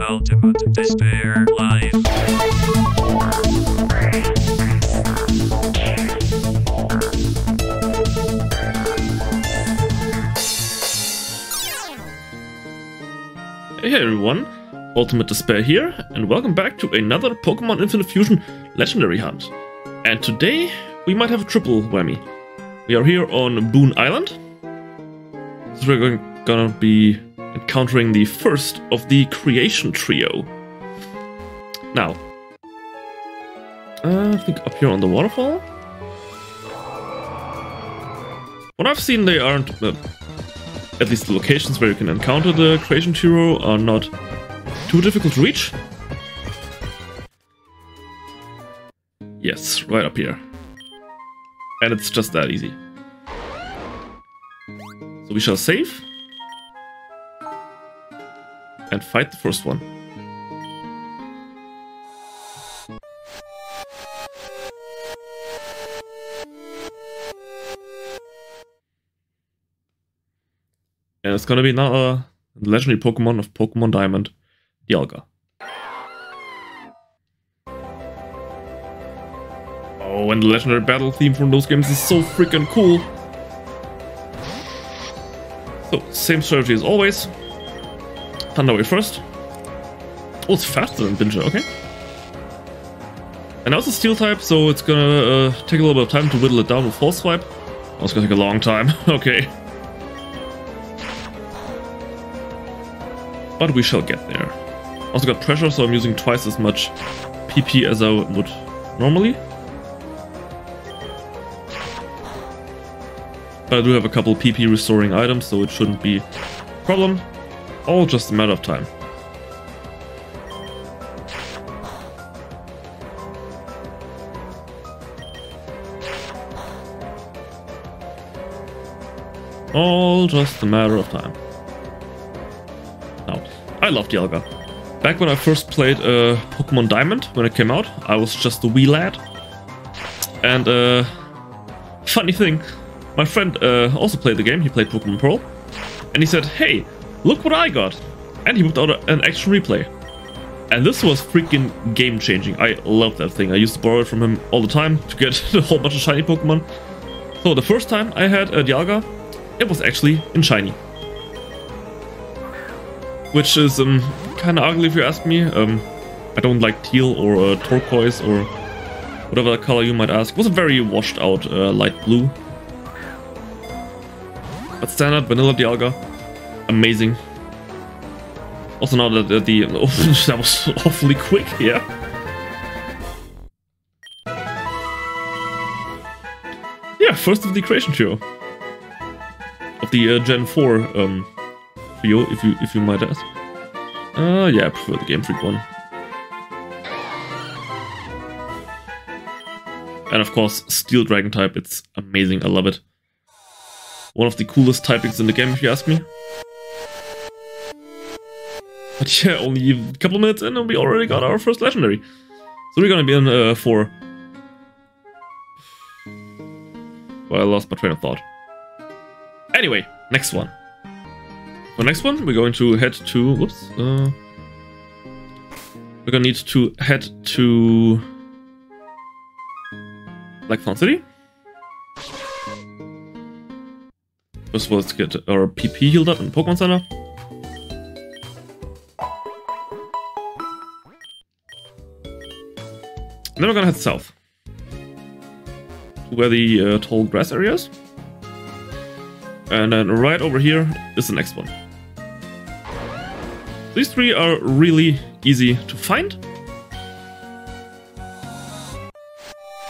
Ultimate Despair Live. Hey everyone, Ultimate Despair here, and welcome back to another Pokemon Infinite Fusion Legendary Hunt. And today, we might have a triple whammy. We are here on Boone Island, so we're gonna be encountering the first of the Creation Trio. Now, I think up here on the waterfall? What I've seen, they aren't... at least the locations where you can encounter the Creation Trio are not too difficult to reach. Yes, right up here. And it's just that easy. So we shall save. And fight the first one. And it's gonna be another legendary Pokemon of Pokemon Diamond, DIALGA. Oh, and the legendary battle theme from those games is so freaking cool. So, same strategy as always. Thunder Wave first. Oh, it's faster than Binja, okay. And now it's a Steel type, so it's gonna take a little bit of time to whittle it down with False Swipe. Oh, it's gonna take a long time, okay. But we shall get there. Also got pressure, so I'm using twice as much PP as I would normally. But I do have a couple PP restoring items, so it shouldn't be a problem. All just a matter of time. All just a matter of time. Now, I love DIALGA. Back when I first played Pokemon Diamond, when it came out, I was just a wee lad. And funny thing, my friend also played the game, he played Pokemon Pearl. And he said, hey, look what I got! And he whipped out an action replay. And this was freaking game-changing. I love that thing. I used to borrow it from him all the time to get a whole bunch of shiny Pokemon. So the first time I had a DIALGA, it was actually in shiny. Which is kind of ugly if you ask me. I don't like teal or turquoise or whatever color you might ask. It was a very washed out light blue. But standard vanilla DIALGA, amazing. Also now that that was awfully quick, yeah. Yeah, first of the Creation Trio. Of the Gen 4 trio, if you might ask. Yeah, I prefer the Game Freak one. And of course, Steel Dragon type, it's amazing, I love it. One of the coolest typings in the game, if you ask me. But yeah, only a couple minutes in and we already got our first legendary. So we're gonna be in for... Well, I lost my train of thought. Anyway, next one. For next one, we're going to head to... Whoops. We're gonna need to head to... Blackthorn City. First of all, let's get our PP healed up in the Pokemon Center. And then we're gonna head south. To where the tall grass area is. And then right over here is the next one. These three are really easy to find.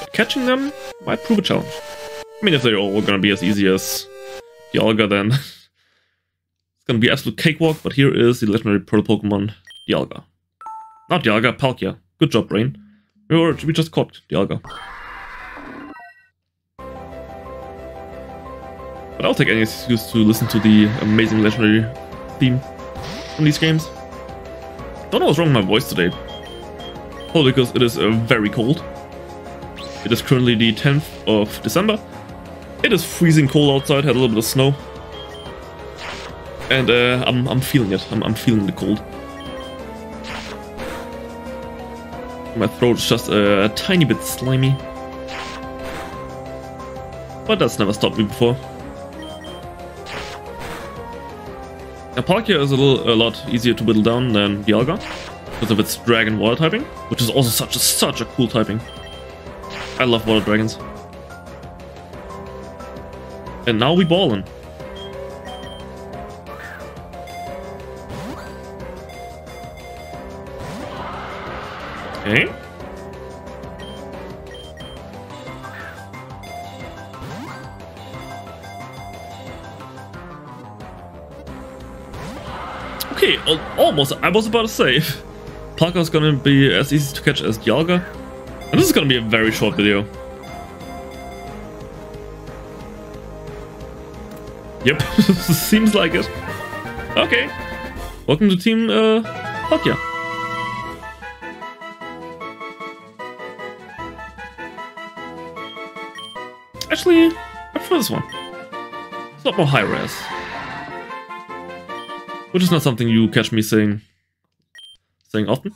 But catching them might prove a challenge. I mean, if they're all gonna be as easy as DIALGA, then it's gonna be absolute cakewalk, but here is the legendary Pearl Pokemon, DIALGA. Not DIALGA, PALKIA. Good job, Brain. We just caught DIALGA. But I'll take any excuse to listen to the amazing legendary theme from these games. Don't know what's wrong with my voice today. Probably because it is very cold. It is currently the 10th of December. It is freezing cold outside, had a little bit of snow. And I'm feeling it. I'm feeling the cold. My throat's just a tiny bit slimy. But that's never stopped me before. Now Palkia is a lot easier to whittle down than DIALGA because of its dragon water typing, which is also such a cool typing. I love water dragons. And now we ballin'. Okay. Okay, almost. I was about to say, Palkia is gonna be as easy to catch as DIALGA, and this is gonna be a very short video. Yep, seems like it. Okay, welcome to Team Palkia. Actually, I prefer this one. It's a lot more high res. Which is not something you catch me saying often.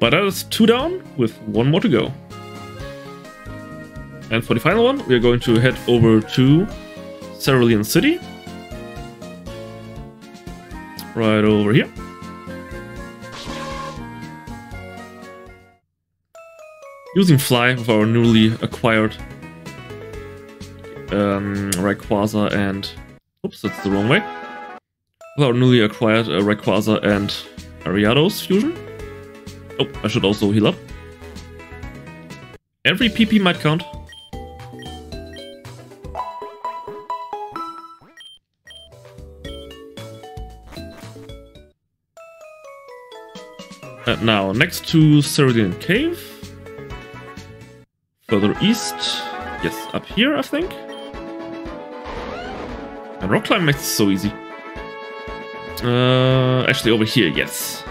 But that is 2 down with 1 more to go. And for the final one, we are going to head over to Cerulean City. Right over here. Using Fly with our newly acquired Rayquaza and... Oops, that's the wrong way. With our newly acquired Rayquaza and Ariados fusion. Oh, I should also heal up. Every PP might count. And now, next to Cerulean Cave. Further east. Yes, up here, I think. And rock climb makes it so easy. Actually, over here, yes.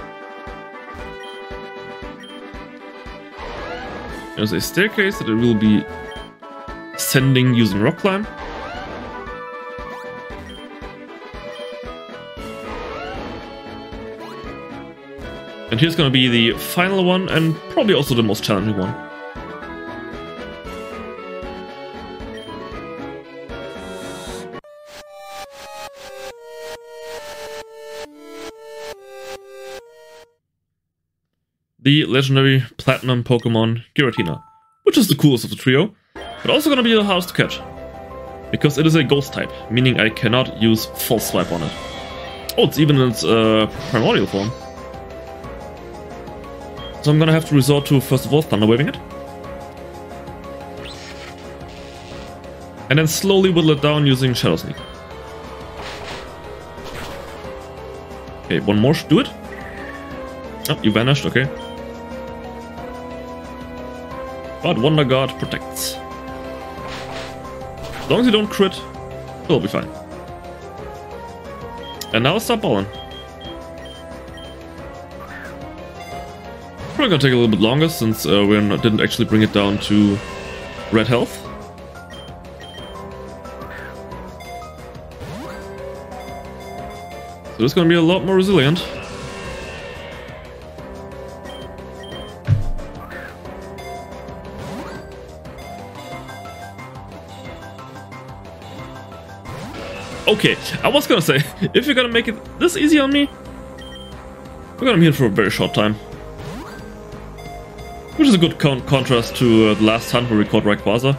There's a staircase that I will be ascending using rock climb. And here's gonna be the final one, and probably also the most challenging one. The legendary platinum Pokemon Giratina, which is the coolest of the trio, but also gonna be the hardest to catch. Because it is a ghost type, meaning I cannot use False Swipe on it. Oh, it's even in its primordial form. So I'm gonna have to resort to, first of all, Thunder Waving it. And then slowly whittle it down using Shadow Sneak. Okay, one more should do it. Oh, you vanished, okay. But Wonder Guard protects. As long as you don't crit, it'll be fine. And now start balling. Probably gonna take a little bit longer since we didn't actually bring it down to red health. So it's gonna be a lot more resilient. Okay, I was gonna say, if you're gonna make it this easy on me, we're gonna be here for a very short time. Which is a good contrast to the last hunt where we caught Rayquaza,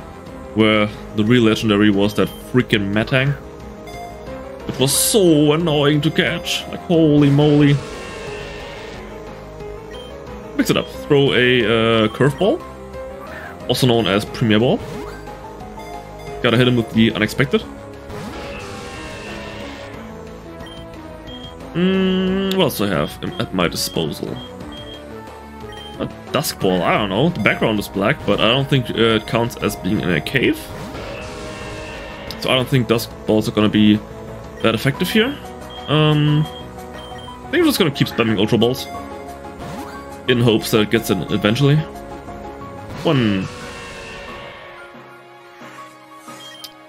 where the real legendary was that freaking Metang. It was so annoying to catch, like holy moly. Mix it up, throw a curveball, also known as Premier Ball. Gotta hit him with the unexpected. What else do I have at my disposal? A Dusk Ball, I don't know. The background is black, but I don't think it counts as being in a cave. So I don't think Dusk Balls are gonna be that effective here. I think I'm just gonna keep spamming Ultra Balls in hopes that it gets in eventually. One.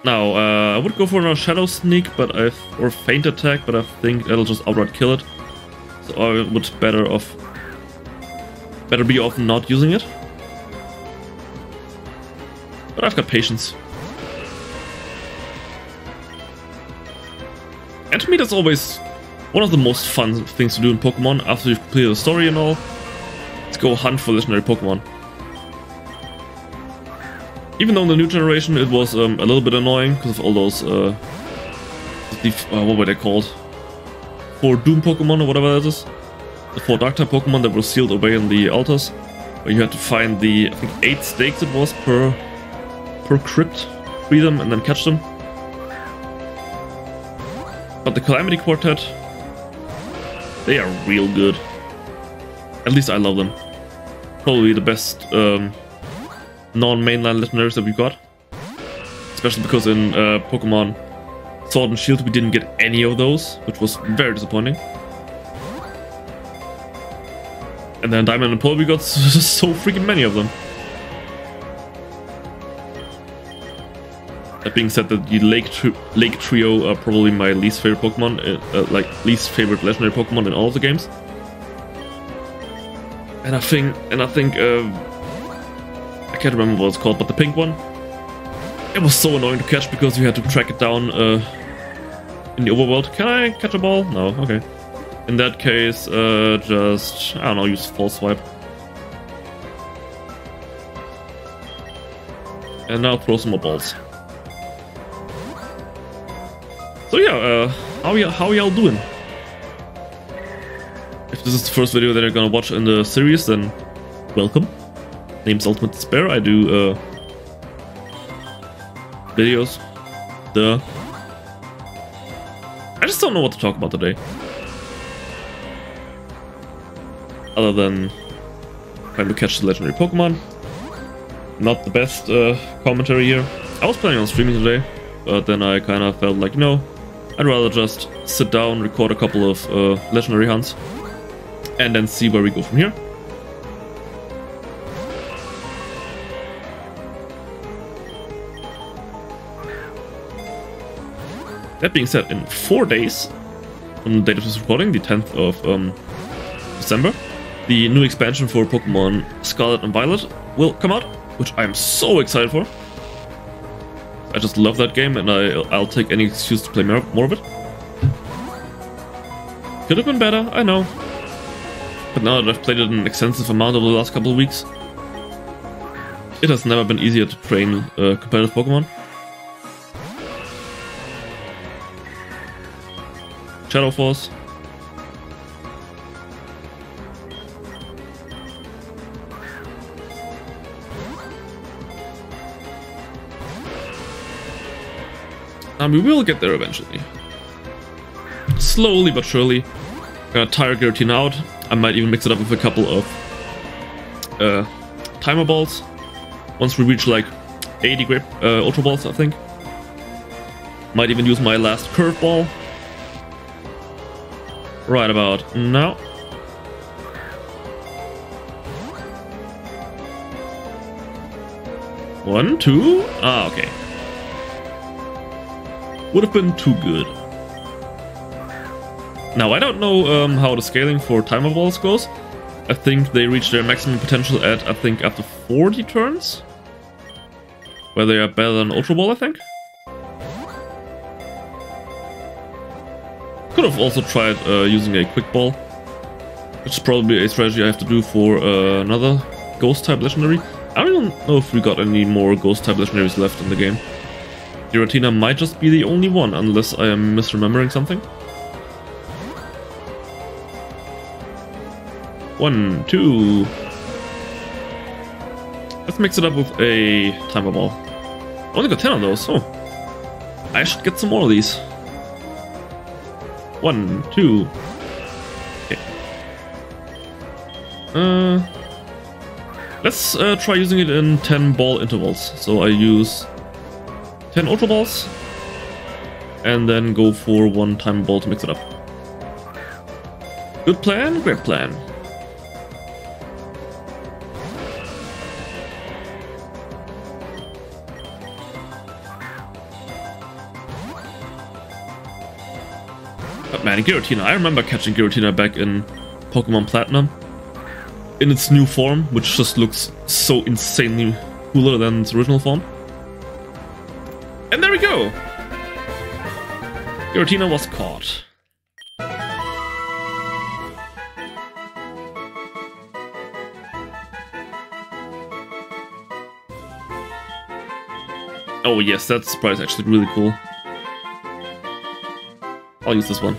Now, I would go for another Shadow Sneak, or Feint Attack, but I think that'll just outright kill it. So I would better be off not using it. But I've got patience. And to me, that's always one of the most fun things to do in Pokemon after you've completed the story and all. Let's go hunt for legendary Pokemon. Even though in the new generation it was a little bit annoying because of all those, what were they called? 4 Doom Pokemon or whatever that is. The 4 Dark-type Pokemon that were sealed away in the altars. Where you had to find the, I think 8 stakes it was per crypt, free them and then catch them. But the Calamity Quartet, they are real good. At least I love them. Probably the best non-mainline legendaries that we've got. Especially because in Pokemon Sword and Shield we didn't get any of those, which was very disappointing. And then Diamond and Pearl we got so freaking many of them. That being said, that the Lake Trio are probably my least favorite Pokemon, least favorite legendary Pokemon in all of the games. And I think I can't remember what it's called, but the pink one, it was so annoying to catch because you had to track it down in the overworld. Can I catch a ball? No. Okay. In that case, just I don't know, use False Swipe. And now throw some more balls. So yeah, how y'all doing? If this is the first video that you're gonna watch in the series, then welcome. Name's Ultimate Despair. I do videos. I just don't know what to talk about today. Other than trying to catch the legendary Pokemon. Not the best commentary here. I was planning on streaming today, but then I kind of felt like, no, I'd rather just sit down, record a couple of legendary hunts, and then see where we go from here. That being said, in 4 days from the date of this recording, the 10th of December, the new expansion for Pokemon Scarlet and Violet will come out, which I'm so excited for. I just love that game, and I'll take any excuse to play more of it. Could have been better, I know. But now that I've played it an extensive amount over the last couple of weeks, it has never been easier to train competitive Pokemon. Shadow Force. And we will get there eventually. Slowly but surely. Gonna tire Giratina out. I might even mix it up with a couple of timer balls. Once we reach like 80 great Ultra Balls, I think. Might even use my last curveball. Right about now. One, two. Ah, okay. Would have been too good. Now, I don't know how the scaling for timer balls goes. I think they reach their maximum potential at, I think, after 40 turns. Where they are better than Ultra Ball, I think. Could have also tried using a Quick Ball, which is probably a strategy I have to do for another Ghost-type legendary. I don't know if we got any more Ghost-type legendaries left in the game. Giratina might just be the only one, unless I am misremembering something. 1, 2. Let's mix it up with a timer ball. I only got 10 of those, oh. I should get some more of these. 1, 2. Okay. Let's try using it in 10 ball intervals. So I use 10 Ultra Balls and then go for 1 time ball to mix it up. Good plan, great plan. But man, Giratina. I remember catching Giratina back in Pokemon Platinum. In its new form, which just looks so insanely cooler than its original form. And there we go! Giratina was caught. Oh yes, that sprite is actually really cool. I'll use this one.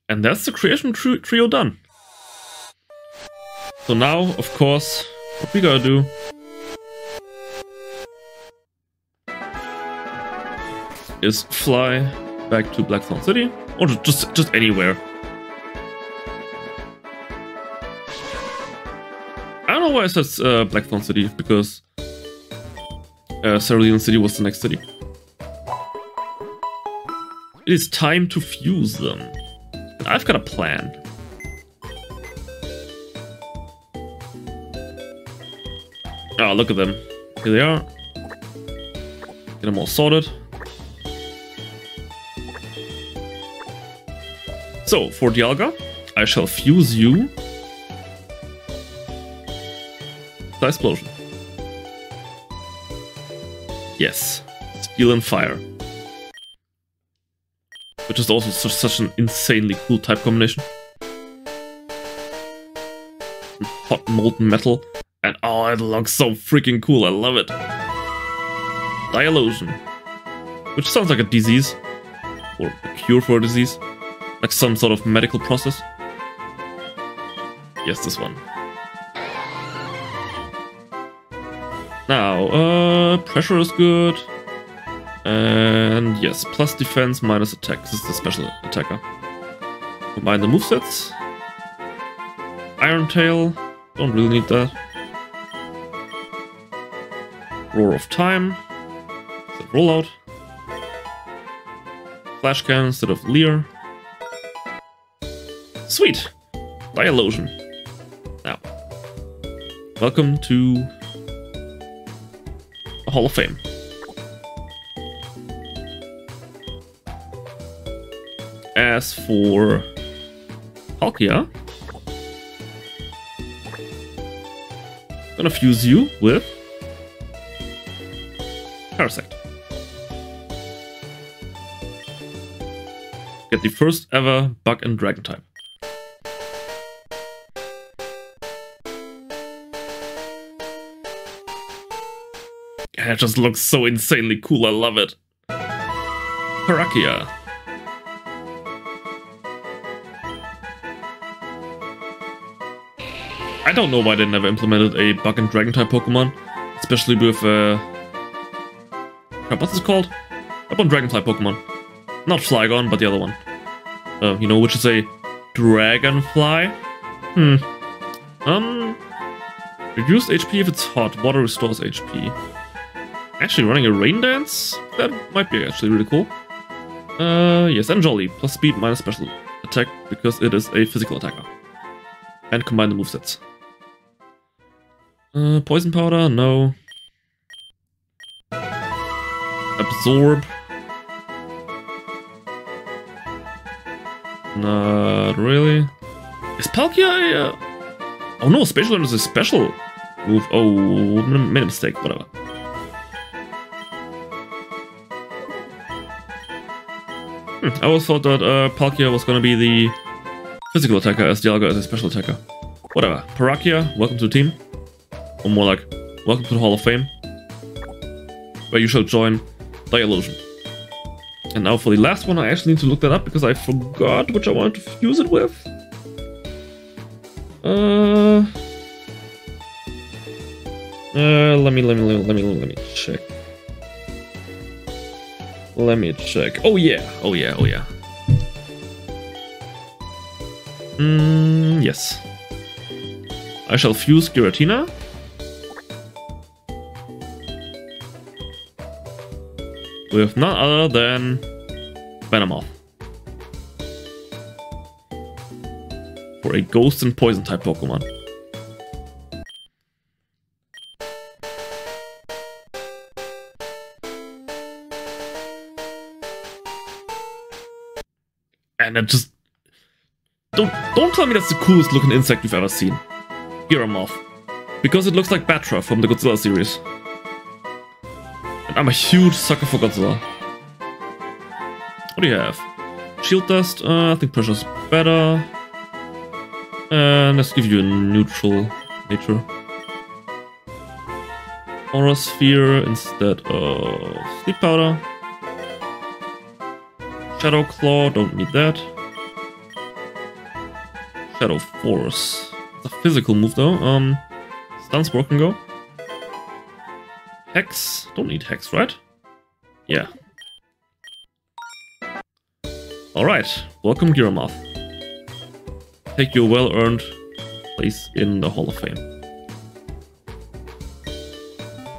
And that's the creation trio done. So now, of course, what we gotta do is fly back to Blackthorn City, or just anywhere. I don't know why it says Blackthorn City, because Cerulean City was the next city. It is time to fuse them. And I've got a plan. Oh, look at them. Here they are. Get them all sorted. So, for Dialga, I shall fuse you. The explosion. Yes. Steel and fire. Which is also such an insanely cool type combination. Hot molten metal. And oh, it looks so freaking cool. I love it. Dialosion. Which sounds like a disease. Or a cure for a disease. Like some sort of medical process. Yes, this one. Now, pressure is good. And yes, plus defense, minus attack. This is the special attacker. Combine the movesets. Iron Tail. Don't really need that. Roar of Time. Instead of Rollout. Flash Cannon instead of Leer. Sweet! Dialosion. Now, welcome to the Hall of Fame. As for Palkia, I'm gonna fuse you with Parasect. Get the first ever Bug and Dragon type. It just looks so insanely cool, I love it. PALKIA. I don't know why they never implemented a Bug and Dragon type Pokemon, especially with what's it called? Bug and Dragonfly Pokemon. Not Flygon, but the other one. You know, which is a Dragonfly. Reduced HP if it's hot. Water restores HP. Actually, running a Rain Dance? That might be actually really cool. Yes, and Jolly. Plus speed, minus special attack, because it is a physical attacker. And combine the movesets. Poison Powder? No. Absorb. Not really. Is Palkia a... Oh no, Spatial Land is a special move. Oh, made a mistake, whatever. I always thought that Palkia was gonna be the physical attacker as Dialga is a special attacker. Whatever. PALKIA, welcome to the team. Or more like, welcome to the Hall of Fame. Where you shall join Dialosion. And now for the last one, I actually need to look that up because I forgot which I wanted to fuse it with. Let me check. Let me check. Oh yeah. Yes. I shall fuse Giratina. With none other than Venomoth. For a Ghost and Poison type Pokemon. man, that just... Don't tell me that's the coolest looking insect you've ever seen. Giramoth. Because it looks like Batra from the Godzilla series. And I'm a huge sucker for Godzilla. What do you have? Shield Dust, I think Pressure's better. And let's give you a neutral nature. Aura Sphere instead of Sleep Powder. Shadow Claw, don't need that. Shadow Force. It's a physical move though. Stun's Broken Go. Hex, don't need Hex, right? Yeah. Alright, welcome Giramoth. Take your well-earned place in the Hall of Fame.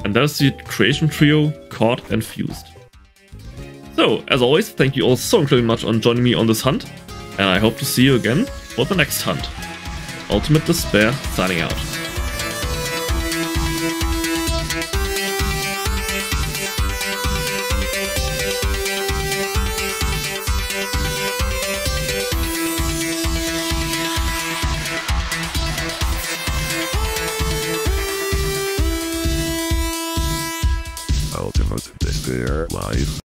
And there's the creation trio, caught and fused. So, as always, thank you all so incredibly much on joining me on this hunt, and I hope to see you again for the next hunt. Ultimate Despair signing out. Ultimate Despair Live.